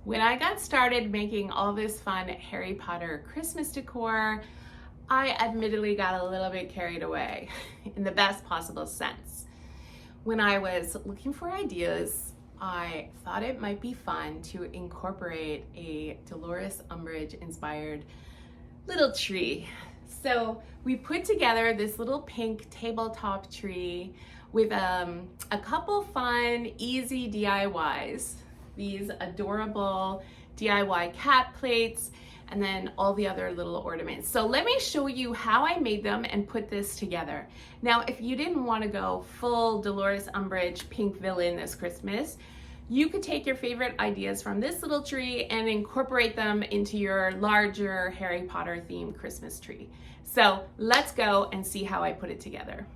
When I got started making all this fun Harry Potter Christmas decor, I admittedly got a little bit carried away in the best possible sense. When I was looking for ideas, I thought it might be fun to incorporate a Dolores Umbridge inspired little tree. So we put together this little pink tabletop tree with a couple fun, easy DIYs. These adorable DIY cat plates, and then all the other little ornaments. So let me show you how I made them and put this together. Now, if you didn't want to go full Dolores Umbridge pink villain this Christmas, you could take your favorite ideas from this little tree and incorporate them into your larger Harry Potter themed Christmas tree. So let's go and see how I put it together.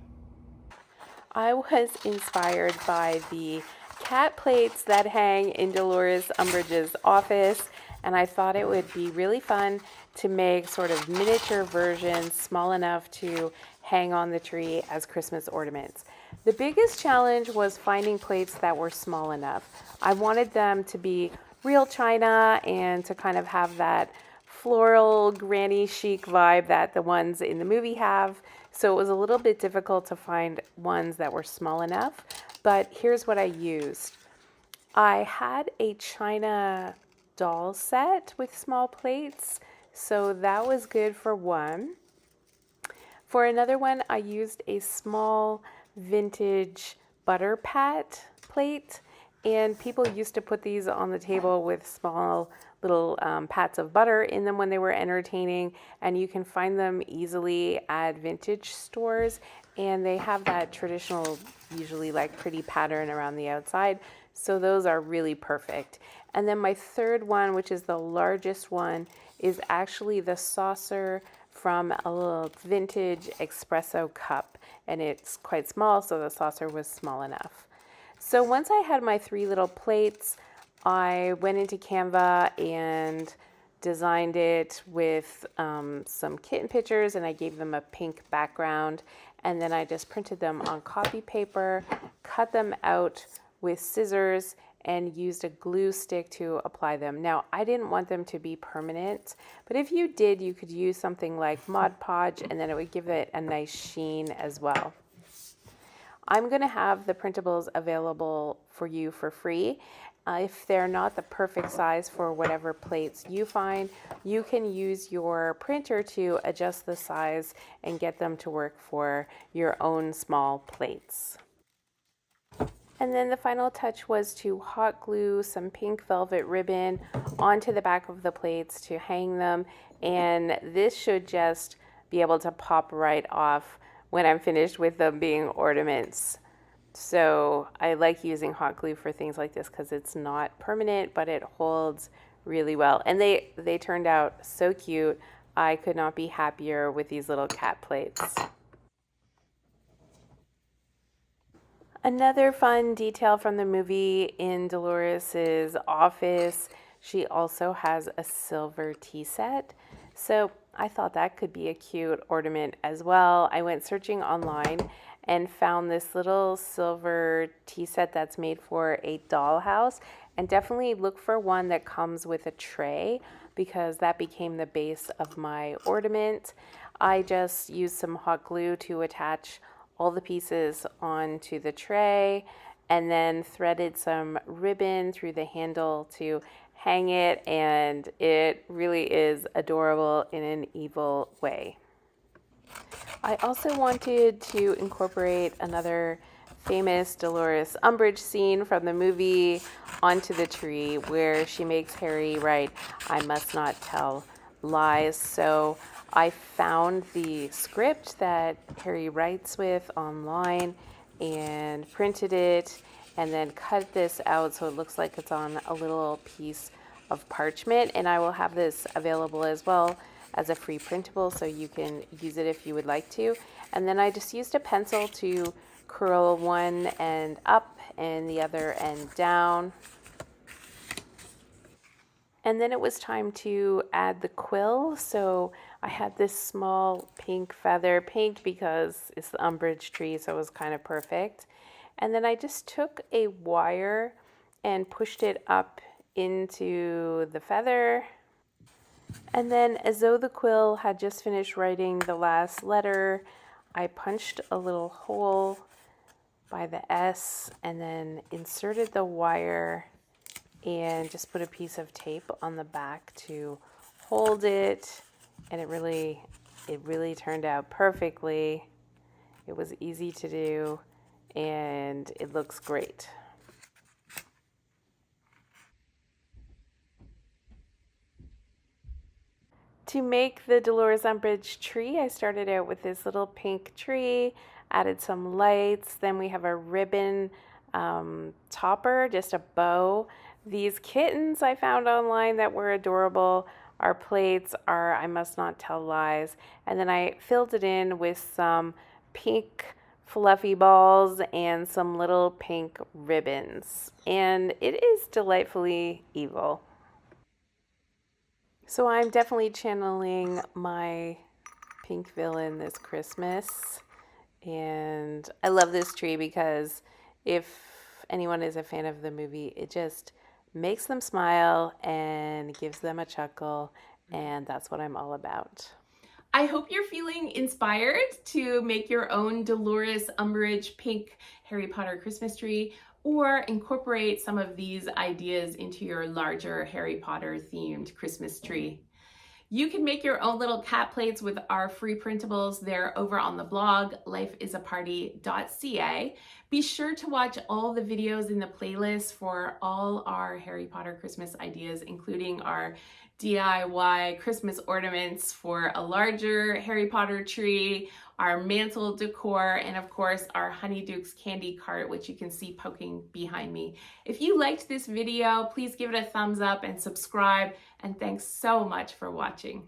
I was inspired by the cat plates that hang in Dolores Umbridge's office, and I thought it would be really fun to make sort of miniature versions small enough to hang on the tree as Christmas ornaments. The biggest challenge was finding plates that were small enough. I wanted them to be real china and to kind of have that floral granny chic vibe that the ones in the movie have. So it was a little bit difficult to find ones that were small enough, but here's what I used. I had a china doll set with small plates, so that was good for one. For another one, I used a small vintage butter pat plate, and people used to put these on the table with small little pats of butter in them when they were entertaining, and you can find them easily at vintage stores, and they have that traditional, usually like pretty pattern around the outside, so those are really perfect. And then my third one, which is the largest one, is actually the saucer from a little vintage espresso cup, and it's quite small, so the saucer was small enough. So once I had my three little plates, I went into Canva and designed it with some kitten pictures, and I gave them a pink background, and then I just printed them on copy paper, cut them out with scissors, and used a glue stick to apply them. Now, I didn't want them to be permanent, but if you did, you could use something like Mod Podge, and then it would give it a nice sheen as well. I'm going to have the printables available for you for free. If they're not the perfect size for whatever plates you find, you can use your printer to adjust the size and get them to work for your own small plates. And then the final touch was to hot glue some pink velvet ribbon onto the back of the plates to hang them. And this should just be able to pop right off when I'm finished with them being ornaments. So I like using hot glue for things like this because it's not permanent, but it holds really well. And they turned out so cute. I could not be happier with these little cat plates. Another fun detail from the movie, in Dolores's office, she also has a silver tea set. So I thought that could be a cute ornament as well. I went searching online and found this little silver tea set that's made for a dollhouse, and definitely look for one that comes with a tray because that became the base of my ornament. I just used some hot glue to attach all the pieces onto the tray, and then threaded some ribbon through the handle to hang it, and it really is adorable in an evil way. I also wanted to incorporate another famous Dolores Umbridge scene from the movie onto the tree where she makes Harry write, "I must not tell lies." So I found the script that Harry writes with online and printed it, and then cut this out so it looks like it's on a little piece of parchment, and I will have this available as well as a free printable, so you can use it if you would like to. And then I just used a pencil to curl one end up and the other end down. And then it was time to add the quill. So I had this small pink feather, pink because it's the Umbridge tree, so it was kind of perfect. And then I just took a wire and pushed it up into the feather. And then as though the quill had just finished writing the last letter, I punched a little hole by the S and then inserted the wire and just put a piece of tape on the back to hold it. And it really turned out perfectly. It was easy to do and it looks great. To make the Dolores Umbridge tree, I started out with this little pink tree, added some lights, then we have a ribbon topper, just a bow. These kittens I found online that were adorable. Our plates are I Must Not Tell Lies. And then I filled it in with some pink fluffy balls and some little pink ribbons. And it is delightfully evil. So I'm definitely channeling my pink villain this Christmas. And I love this tree because if anyone is a fan of the movie, it just makes them smile and gives them a chuckle. And that's what I'm all about. I hope you're feeling inspired to make your own Dolores Umbridge pink Harry Potter Christmas tree, or incorporate some of these ideas into your larger Harry Potter themed Christmas tree. You can make your own little cat plates with our free printables. They're over on the blog, lifeisaparty.ca. Be sure to watch all the videos in the playlist for all our Harry Potter Christmas ideas, including our DIY Christmas ornaments for a larger Harry Potter tree, our mantle decor, and of course our Honeydukes candy cart, which you can see poking behind me. If you liked this video, please give it a thumbs up and subscribe, and thanks so much for watching.